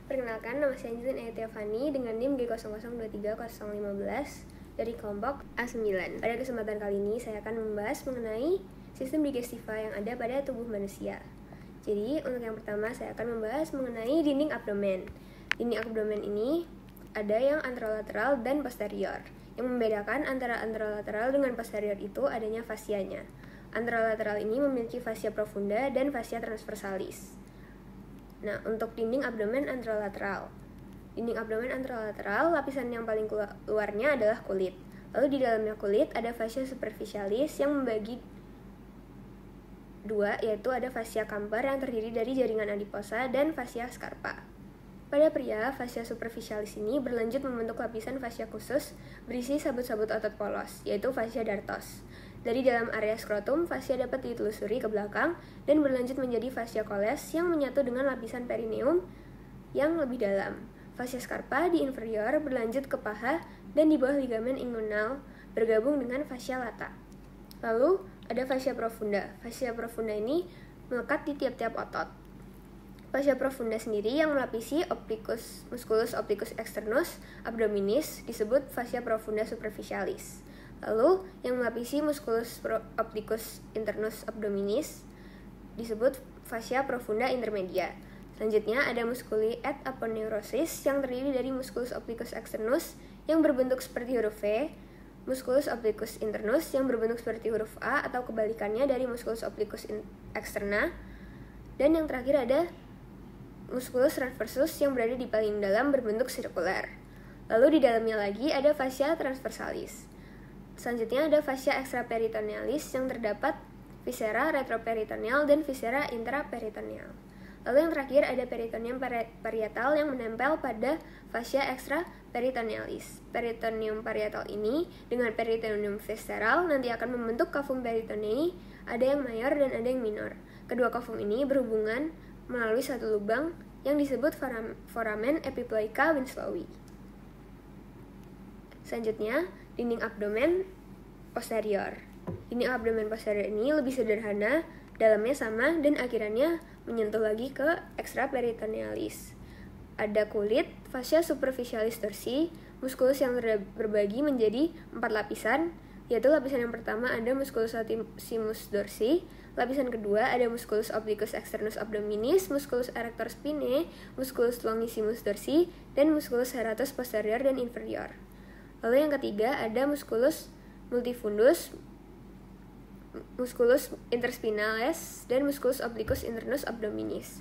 Perkenalkan, nama saya Angelin Ayatia Fani dengan NIM G00230015 dari kelompok A9. Pada kesempatan kali ini, saya akan membahas mengenai sistem digestiva yang ada pada tubuh manusia. Jadi, untuk yang pertama, saya akan membahas mengenai dinding abdomen. Dinding abdomen ini ada yang anterolateral dan posterior. Yang membedakan antara anterolateral dengan posterior itu adanya fasianya. Anterolateral ini memiliki fascia profunda dan fascia transversalis. Nah, untuk dinding abdomen anterolateral. Dinding abdomen anterolateral, lapisan yang paling luarnya adalah kulit. Lalu di dalamnya kulit ada fascia superficialis yang membagi dua, yaitu ada fascia Camper yang terdiri dari jaringan adiposa dan fascia scarpa. Pada pria, fascia superficialis ini berlanjut membentuk lapisan fascia khusus berisi sabut-sabut otot polos, yaitu fascia dartos. Dari dalam area skrotum, fascia dapat ditelusuri ke belakang dan berlanjut menjadi fascia coles yang menyatu dengan lapisan perineum yang lebih dalam. Fascia scarpa di inferior berlanjut ke paha dan di bawah ligamen inguinal bergabung dengan fascia lata. Lalu ada fascia profunda. Fascia profunda ini melekat di tiap-tiap otot. Fascia profunda sendiri yang melapisi musculus opticus externus abdominis disebut fascia profunda superficialis. Lalu, yang melapisi musculus opticus internus abdominis disebut fascia profunda intermedia. Selanjutnya ada musculi et aponeurosis yang terdiri dari musculus opticus externus yang berbentuk seperti huruf V, musculus opticus internus yang berbentuk seperti huruf A atau kebalikannya dari musculus opticus externa, dan yang terakhir ada musculus transversus yang berada di paling dalam berbentuk sirkuler. Lalu di dalamnya lagi ada fascia transversalis. Selanjutnya ada fascia extraperitonealis yang terdapat viscera retroperitoneal dan viscera intraperitoneal. Lalu yang terakhir ada peritoneum parietal yang menempel pada fascia extraperitonealis. Peritoneum parietal ini dengan peritoneum visceral nanti akan membentuk cavum peritonei, ada yang mayor dan ada yang minor. Kedua cavum ini berhubungan melalui satu lubang yang disebut foramen epiploica Winslowi. Selanjutnya, dinding abdomen posterior. Dinding abdomen posterior ini lebih sederhana, dalamnya sama, dan akhirannya menyentuh lagi ke extraperitonealis. Ada kulit, fascia superficialis dorsi, musculus yang berbagi menjadi 4 lapisan, yaitu lapisan yang pertama ada musculus latissimus dorsi, lapisan kedua ada musculus opticus externus abdominis, musculus erector spinae, musculus longissimus dorsi, dan musculus serratus posterior dan inferior. Lalu yang ketiga ada musculus multifundus, musculus interspinalis, dan musculus obliquus internus abdominis.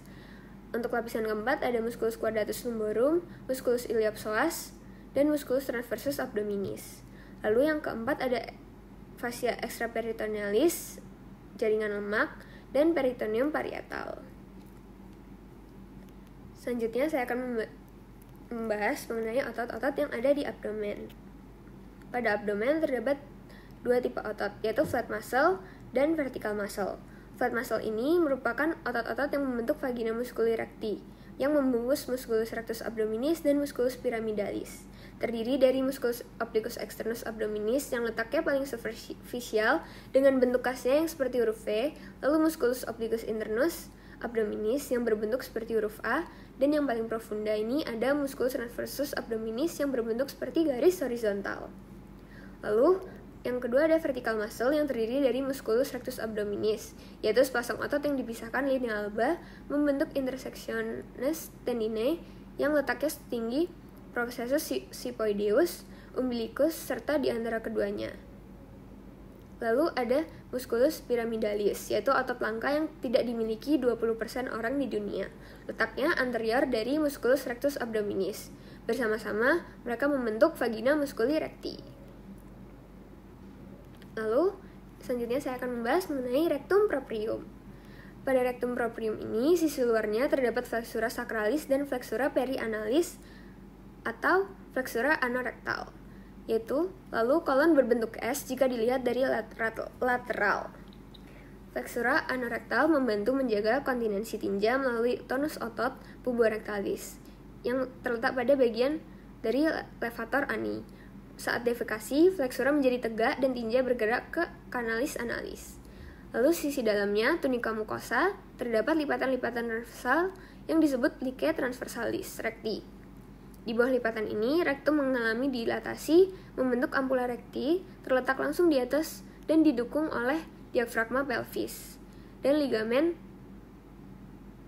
Untuk lapisan keempat ada musculus quadratus lumborum, musculus iliopsoas, dan musculus transversus abdominis. Lalu yang keempat ada fascia extraperitonealis, jaringan lemak, dan peritoneum parietal. Selanjutnya saya akan membahas mengenai otot-otot yang ada di abdomen. Pada abdomen terdapat dua tipe otot, yaitu flat muscle dan vertical muscle. Flat muscle ini merupakan otot-otot yang membentuk vagina musculi recti, yang membungkus musculus rectus abdominis dan musculus pyramidalis. Terdiri dari musculus opticus externus abdominis yang letaknya paling superficial dengan bentuk khasnya yang seperti huruf V, lalu musculus opticus internus abdominis yang berbentuk seperti huruf A, dan yang paling profunda ini ada musculus transversus abdominis yang berbentuk seperti garis horizontal. Lalu, yang kedua ada vertical muscle yang terdiri dari musculus rectus abdominis, yaitu sepasang otot yang dipisahkan linea alba membentuk intersectiones tendinae yang letaknya setinggi processus sipoideus, umbilicus, serta di antara keduanya. Lalu ada musculus pyramidalis, yaitu otot langka yang tidak dimiliki 20% orang di dunia. Letaknya anterior dari musculus rectus abdominis. Bersama-sama, mereka membentuk vagina musculi recti. Lalu, selanjutnya saya akan membahas mengenai rectum proprium. Pada rectum proprium ini, sisi luarnya terdapat flexura sacralis dan flexura perianalis atau flexura anorectal, yaitu lalu kolon berbentuk S jika dilihat dari lateral. Flexura anorectal membantu menjaga kontinensi tinja melalui tonus otot puborectalis yang terletak pada bagian dari levator ani. Saat defekasi, flexura menjadi tegak dan tinja bergerak ke kanalis analis. Lalu sisi dalamnya, tunika mukosa, terdapat lipatan-lipatan dorsal yang disebut plique transversalis recti. Di bawah lipatan ini, rektum mengalami dilatasi, membentuk ampula recti, terletak langsung di atas dan didukung oleh diafragma pelvis dan ligamen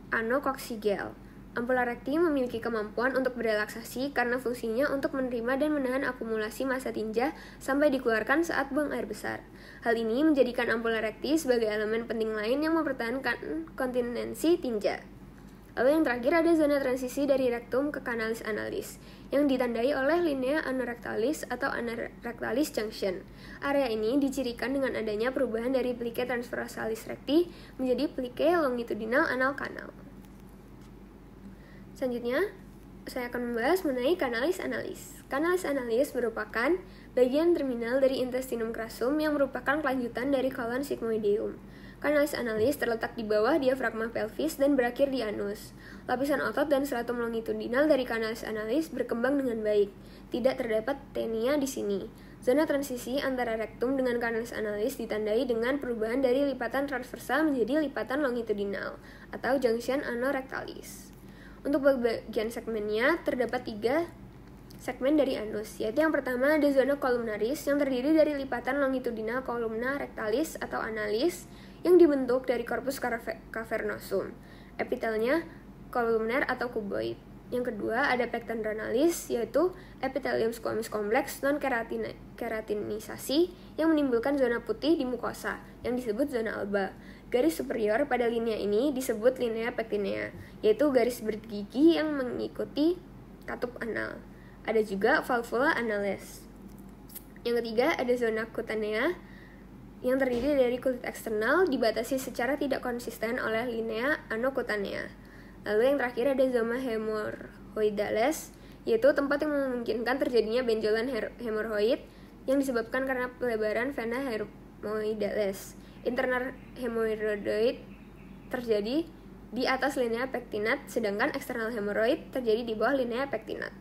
anococcygel. Ampula recti memiliki kemampuan untuk berelaksasi karena fungsinya untuk menerima dan menahan akumulasi massa tinja sampai dikeluarkan saat buang air besar. Hal ini menjadikan ampula recti sebagai elemen penting lain yang mempertahankan kontinensi tinja. Lalu yang terakhir ada zona transisi dari rektum ke kanalis analis yang ditandai oleh linea anorectalis atau anorectalis junction. Area ini dicirikan dengan adanya perubahan dari plique transversalis recti menjadi plique longitudinal anal kanal. Selanjutnya, saya akan membahas mengenai kanalis analis. Kanalis analis merupakan bagian terminal dari intestinum crassum yang merupakan kelanjutan dari kolon sigmoideum. Kanalis analis terletak di bawah diafragma pelvis dan berakhir di anus. Lapisan otot dan stratum longitudinal dari kanalis analis berkembang dengan baik. Tidak terdapat tenia di sini. Zona transisi antara rektum dengan kanalis analis ditandai dengan perubahan dari lipatan transversal menjadi lipatan longitudinal atau junction anorectalis. Untuk bagian segmennya terdapat 3 segmen dari anus, yaitu yang pertama ada zona columnaris yang terdiri dari lipatan longitudinal columna rectalis atau analis yang dibentuk dari corpus cavernosum, epitelnya kolumner atau kuboid. Yang kedua ada pecten renalis, yaitu epithelium squamous kompleks non-keratinisasi yang menimbulkan zona putih di mukosa yang disebut zona alba. Garis superior pada linea ini disebut linea pectinea, yaitu garis bergigi yang mengikuti katup anal. Ada juga valvula anales. Yang ketiga ada zona cutanea yang terdiri dari kulit eksternal dibatasi secara tidak konsisten oleh linea anocutanea. Lalu yang terakhir ada zona hemorrhoidales, yaitu tempat yang memungkinkan terjadinya benjolan hemorroid yang disebabkan karena pelebaran vena hemorrhoidales. Internal hemorrhoid terjadi di atas linea pectinat, sedangkan eksternal hemorrhoid terjadi di bawah linea pectinat.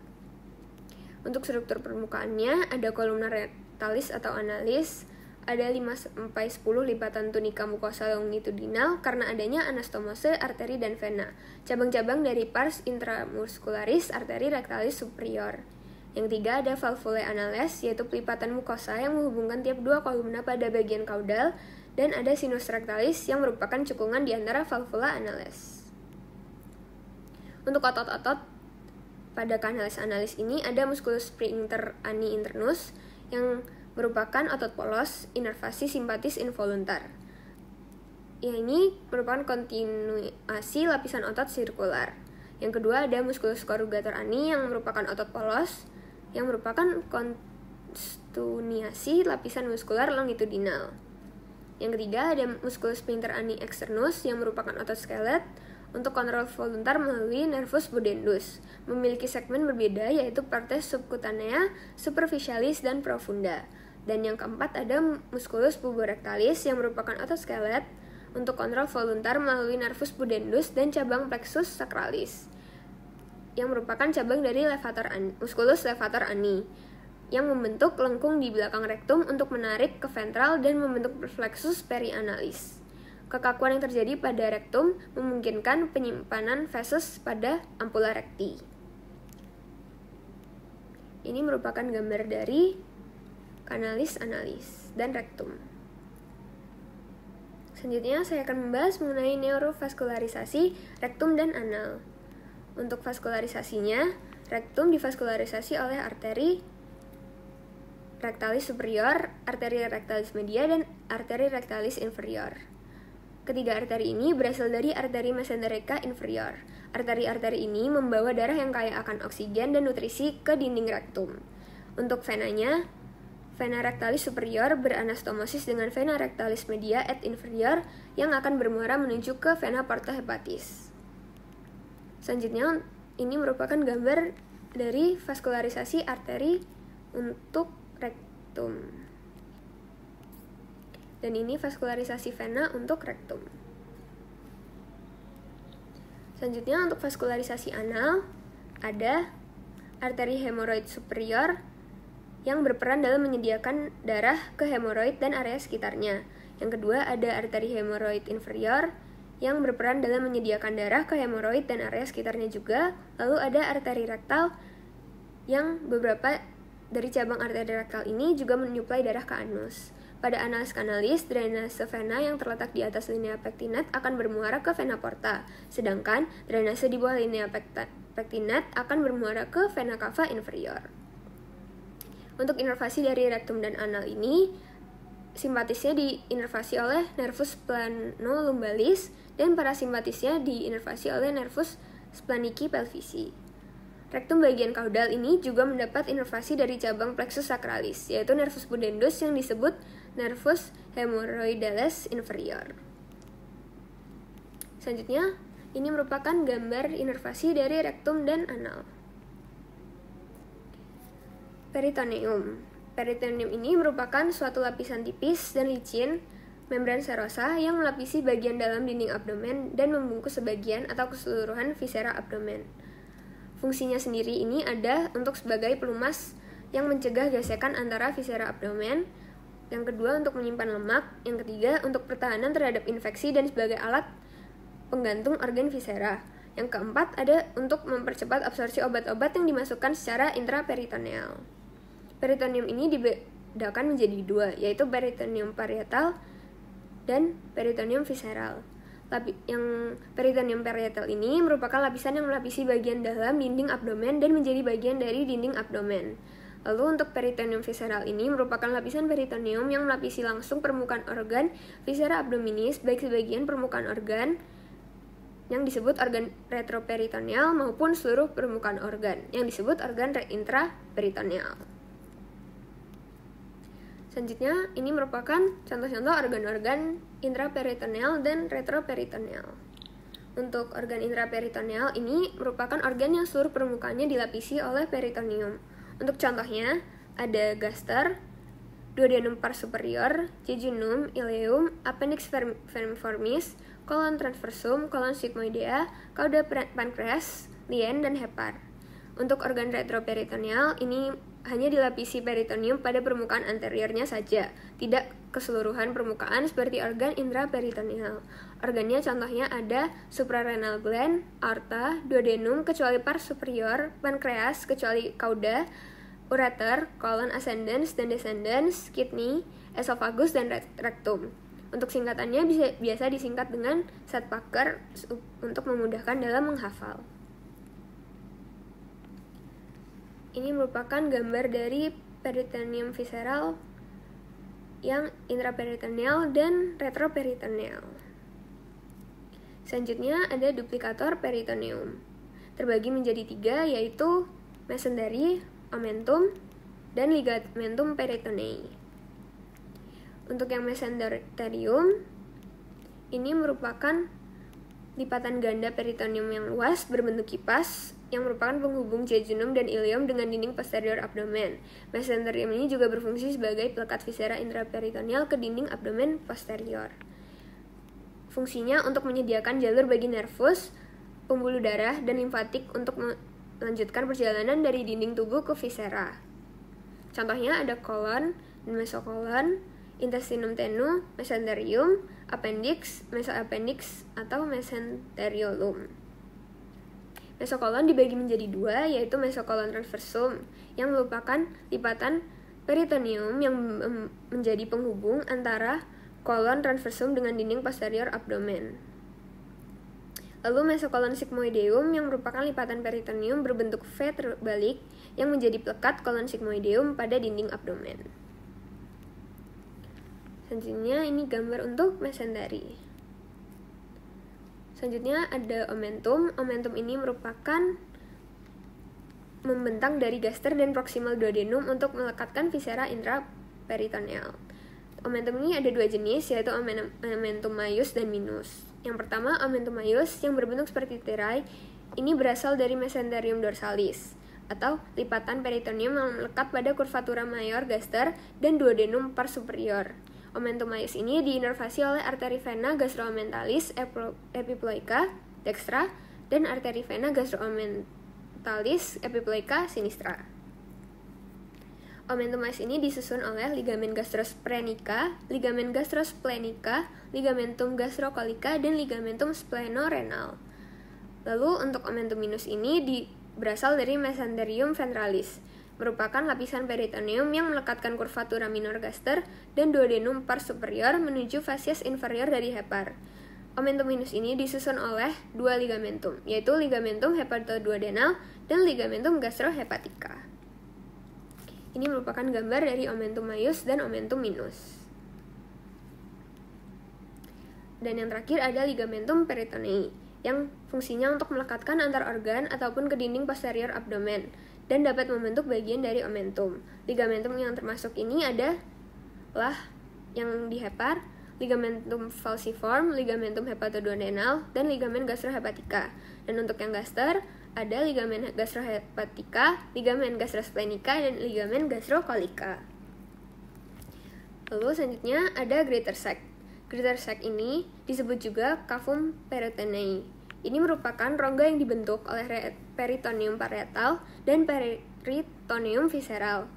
Untuk struktur permukaannya ada kolumna rectalis atau analis, ada 5-10 lipatan tunika mukosa longitudinal karena adanya anastomose, arteri, dan vena. Cabang-cabang dari pars intramuscularis, arteri rectalis superior. Yang ketiga ada valvulae anales, yaitu pelipatan mukosa yang menghubungkan tiap 2 kolumna pada bagian kaudal, dan ada sinus rectalis yang merupakan cekungan di antara valvula anales. Untuk otot-otot pada kanalis analis ini ada musculus sphincter ani internus yang merupakan otot polos inervasi simpatis involuntar. Ini merupakan kontinuasi lapisan otot sirkular. Yang kedua ada musculus corrugator ani yang merupakan otot polos yang merupakan kontinuasi lapisan muskular longitudinal. Yang ketiga ada musculus sphincter ani externus yang merupakan otot skelet untuk kontrol voluntar melalui nervus pudendus. Memiliki segmen berbeda yaitu partes subcutanea, superficialis, dan profunda. Dan yang keempat ada musculus puborectalis yang merupakan otot skelet untuk kontrol voluntar melalui nervus pudendus dan cabang plexus sacralis yang merupakan cabang dari musculus levator ani yang membentuk lengkung di belakang rektum untuk menarik ke ventral dan membentuk plexus perianalis. Kekakuan yang terjadi pada rektum memungkinkan penyimpanan feses pada ampula recti. Ini merupakan gambar dari kanalis analis dan rektum. Selanjutnya saya akan membahas mengenai neurovaskularisasi rektum dan anal. Untuk vaskularisasinya, rektum divaskularisasi oleh arteri rectalis superior, arteri rectalis media, dan arteri rectalis inferior. Ketiga arteri ini berasal dari arteri mesenterica inferior. Arteri-arteri ini membawa darah yang kaya akan oksigen dan nutrisi ke dinding rektum. Untuk venanya, vena rectalis superior beranastomosis dengan vena rectalis media et inferior yang akan bermuara menuju ke vena porta hepatis. Selanjutnya, ini merupakan gambar dari vaskularisasi arteri untuk rektum. Dan ini vaskularisasi vena untuk rektum. Selanjutnya untuk vaskularisasi anal, ada arteri hemoroid superior yang berperan dalam menyediakan darah ke hemoroid dan area sekitarnya. Yang kedua ada arteri hemoroid inferior yang berperan dalam menyediakan darah ke hemoroid dan area sekitarnya juga. Lalu ada arteri rektal yang beberapa dari cabang arteri rektal ini juga menyuplai darah ke anus. Pada anus kanalis, drainase vena yang terletak di atas linea pectinat akan bermuara ke vena porta, sedangkan drainase di bawah linea pectinat akan bermuara ke vena cava inferior. Untuk inervasi dari rektum dan anal ini, simpatisnya diinervasi oleh nervus plano-lumbalis dan parasimpatisnya diinervasi oleh nervus splanchni pelvici. Rektum bagian kaudal ini juga mendapat inervasi dari cabang plexus sacralis, yaitu nervus pudendus yang disebut nervus hemorrhoidalis inferior. Selanjutnya, ini merupakan gambar inervasi dari rektum dan anal. Peritoneum. Peritoneum ini merupakan suatu lapisan tipis dan licin membran serosa yang melapisi bagian dalam dinding abdomen dan membungkus sebagian atau keseluruhan visera abdomen. Fungsinya sendiri ini ada untuk sebagai pelumas yang mencegah gesekan antara visera abdomen, yang kedua untuk menyimpan lemak, yang ketiga untuk pertahanan terhadap infeksi dan sebagai alat penggantung organ visera. Yang keempat ada untuk mempercepat absorpsi obat-obat yang dimasukkan secara intraperitoneal. Peritoneum ini dibedakan menjadi dua, yaitu peritoneum parietal dan peritoneum visceral. Yang peritoneum parietal ini merupakan lapisan yang melapisi bagian dalam dinding abdomen dan menjadi bagian dari dinding abdomen. Lalu untuk peritoneum visceral ini merupakan lapisan peritoneum yang melapisi langsung permukaan organ viscera abdominis, baik sebagian permukaan organ yang disebut organ retroperitoneal maupun seluruh permukaan organ yang disebut organ intraperitoneal. Selanjutnya, ini merupakan contoh-contoh organ-organ intraperitoneal dan retroperitoneal. Untuk organ intraperitoneal ini merupakan organ yang seluruh permukaannya dilapisi oleh peritoneum. Untuk contohnya, ada gaster, duodenum pars superior, jejunum, ileum, appendix vermiformis, kolon transversum, kolon sigmoidea, cauda pancreas, lien, dan hepar. Untuk organ retroperitoneal ini hanya dilapisi peritoneum pada permukaan anteriornya saja, tidak keseluruhan permukaan seperti organ intraperitoneal. Organnya contohnya ada suprarenal gland, aorta, duodenum kecuali pars superior, pankreas kecuali cauda, ureter, colon ascendens dan descendens, kidney, esophagus, dan rectum. Untuk singkatannya biasa disingkat dengan Sattbacher untuk memudahkan dalam menghafal. Ini merupakan gambar dari peritoneum visceral yang intraperitoneal dan retroperitoneal. Selanjutnya ada duplikator peritoneum. Terbagi menjadi 3, yaitu mesentery, omentum, dan ligamentum peritonei. Untuk yang mesenterium, ini merupakan lipatan ganda peritoneum yang luas berbentuk kipas yang merupakan penghubung jejunum dan ileum dengan dinding posterior abdomen. Mesenterium ini juga berfungsi sebagai pelekat viscera intraperitoneal ke dinding abdomen posterior. Fungsinya untuk menyediakan jalur bagi nervus, pembuluh darah, dan limfatik untuk melanjutkan perjalanan dari dinding tubuh ke viscera. Contohnya ada kolon dan mesokolon, intestinum tenue, mesenterium, appendix, mesoappendix, atau mesenteriolum. Mesokolon dibagi menjadi 2, yaitu mesokolon transversum, yang merupakan lipatan peritoneum yang menjadi penghubung antara kolon transversum dengan dinding posterior abdomen. Lalu mesokolon sigmoideum yang merupakan lipatan peritoneum berbentuk V terbalik yang menjadi pelekat kolon sigmoideum pada dinding abdomen. Selanjutnya ini gambar untuk mesentery. Selanjutnya ada omentum. Omentum ini merupakan membentang dari gaster dan proximal duodenum untuk melekatkan viscera intraperitoneal. Omentum ini ada 2 jenis, yaitu omentum maius dan minus. Yang pertama, omentum maius yang berbentuk seperti tirai, ini berasal dari mesenterium dorsalis, atau lipatan peritoneum yang melekat pada curvatura mayor gaster dan duodenum pars superior. Omentum maius ini diinervasi oleh arteri vena gastroomentalis epiploica dextra dan arteri vena gastroomentalis epiploica sinistra. Omentum mayoris ini disusun oleh ligamen gastrosplenica, ligamentum gastrocollica, dan ligamentum splenorenal. Lalu untuk omentum minus ini berasal dari mesenterium ventralis, merupakan lapisan peritoneum yang melekatkan kurvatura minor gaster dan duodenum pars superior menuju fasies inferior dari hepar. Omentum minus ini disusun oleh dua ligamentum, yaitu ligamentum hepatoduodenal dan ligamentum gastrohepatica. Ini merupakan gambar dari omentum maius dan omentum minus. Dan yang terakhir ada ligamentum peritonei, yang fungsinya untuk melekatkan antar organ ataupun ke dinding posterior abdomen dan dapat membentuk bagian dari omentum. Ligamentum yang termasuk ini adalah yang di hepar, ligamentum falciform, ligamentum hepatoduodenal, dan ligamen gastrohepatica. Dan untuk yang gaster, ada ligamen gastrohepatica, ligamen gastrosplenica, dan ligamen gastrocollica. Lalu selanjutnya ada greater sac. Greater sac ini disebut juga cavum peritonei. Ini merupakan rongga yang dibentuk oleh peritoneum parietal dan peritoneum visceral.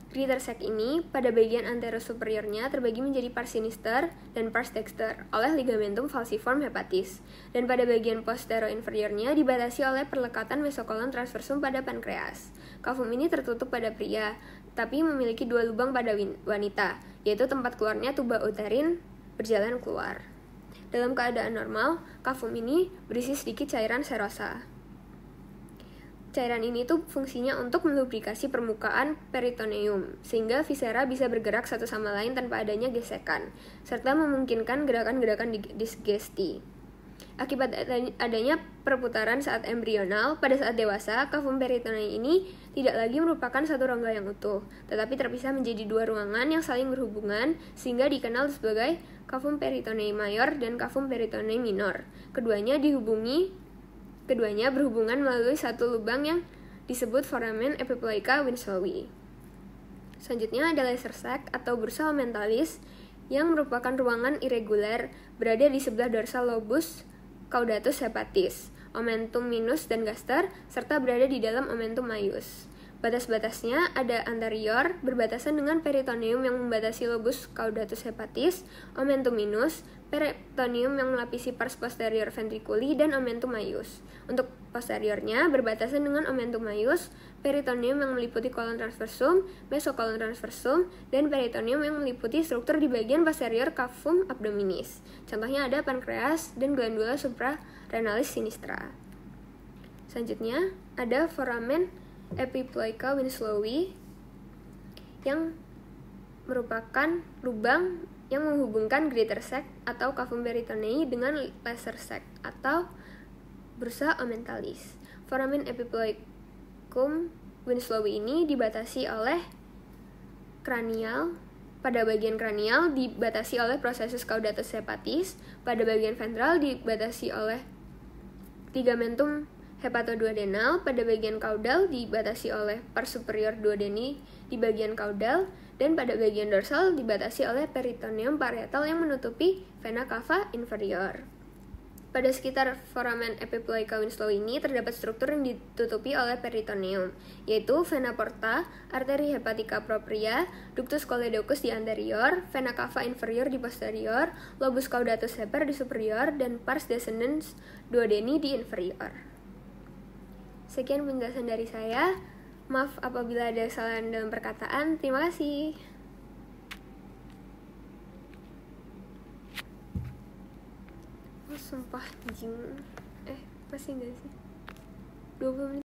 Greater sac ini pada bagian anterosuperiornya terbagi menjadi pars sinister dan pars dexter oleh ligamentum falciform hepatis, dan pada bagian posterior-inferiornya dibatasi oleh perlekatan mesokolon transversum pada pankreas. Cavum ini tertutup pada pria, tapi memiliki dua lubang pada wanita, yaitu tempat keluarnya tuba uterin berjalan keluar. Dalam keadaan normal, cavum ini berisi sedikit cairan serosa. Cairan ini tuh fungsinya untuk melubrikasi permukaan peritoneum, sehingga viscera bisa bergerak satu sama lain tanpa adanya gesekan, serta memungkinkan gerakan-gerakan disgesti. Akibat adanya perputaran saat embrional, pada saat dewasa, cavum peritonei ini tidak lagi merupakan satu rongga yang utuh, tetapi terpisah menjadi dua ruangan yang saling berhubungan, sehingga dikenal sebagai cavum peritonei mayor dan cavum peritonei minor. Keduanya berhubungan melalui satu lubang yang disebut foramen epiploica winslowi. Selanjutnya ada lesser sac atau bursa omentalis yang merupakan ruangan irregular berada di sebelah dorsal lobus caudatus hepatis, omentum minus dan gaster, serta berada di dalam omentum maius. Batas-batasnya ada anterior berbatasan dengan peritoneum yang membatasi lobus caudatus hepatis, omentum minus, peritoneum yang melapisi pars posterior ventriculi, dan omentum maius. Untuk posteriornya berbatasan dengan omentum maius, peritoneum yang meliputi kolon transversum, mesokolon transversum, dan peritoneum yang meliputi struktur di bagian posterior cavum abdominis. Contohnya ada pankreas dan glandula suprarenalis sinistra. Selanjutnya ada foramen epiploica winslowi yang merupakan lubang yang menghubungkan greater sac atau cavum peritonei dengan lesser sac atau bursa omentalis. Foramen epiploicum winslowi ini dibatasi oleh kranial. Pada bagian kranial dibatasi oleh processus caudatus hepatis, pada bagian ventral dibatasi oleh ligamentum hepatoduodenal, pada bagian kaudal dibatasi oleh pars superior duodeni di bagian kaudal, dan pada bagian dorsal dibatasi oleh peritoneum parietal yang menutupi vena cava inferior. Pada sekitar foramen epiploica winslowi ini terdapat struktur yang ditutupi oleh peritoneum, yaitu vena porta, arteri hepatica propria, ductus choledochus di anterior, vena cava inferior di posterior, lobus caudatus heper di superior, dan pars descendens duodeni di inferior. Sekian penjelasan dari saya. Maaf apabila ada kesalahan dalam perkataan. Terima kasih. Sumpah anjing. Masih enggak sih? 20 menit.